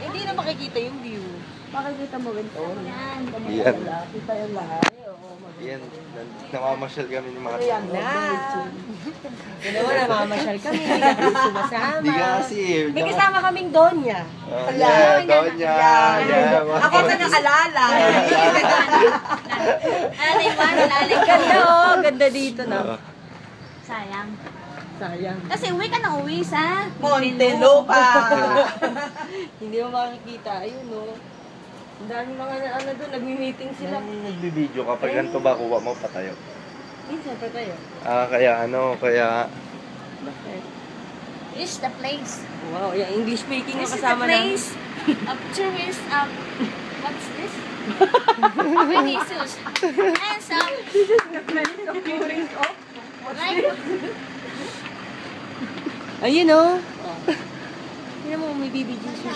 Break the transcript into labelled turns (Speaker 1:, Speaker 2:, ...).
Speaker 1: Hindi na makikita yung view.
Speaker 2: Makikita mo rin to.
Speaker 3: Yan.
Speaker 4: Yan.
Speaker 2: Kita yung lahat.
Speaker 4: Yan. Namamasyal kami ni mga
Speaker 1: Yan na. Yun naman, namamasyal kami. Hindi ka kami sumasama.
Speaker 4: Hindi ka kasi.
Speaker 1: May kasama kaming Donya.
Speaker 4: Yeah, Donya.
Speaker 1: Ako ka ng alala.
Speaker 3: Alay man, alay ka.
Speaker 1: Ganda oh, ganda dito na.
Speaker 3: Sayang.
Speaker 1: Sayang.
Speaker 3: Kasi uwi ka na uwi sa
Speaker 1: Montelupa. Hindi mo makikita. Ayun oh. Ang dami mga ano doon, nagmi-meeting sila.
Speaker 4: Nagbibideo kapag ganito ba kuha mo patayo?
Speaker 1: Minsan pa tayo.
Speaker 4: Kaya
Speaker 1: Bakit?
Speaker 3: is the place.
Speaker 1: Wow, yung English speaking yung
Speaker 3: This is the
Speaker 1: kasama namin.
Speaker 3: place of tourist, what's this? Jesus. And some,
Speaker 1: This is the place of tourists of...
Speaker 3: like,
Speaker 1: Ayun oh. Tingnan mo, may BBG siya.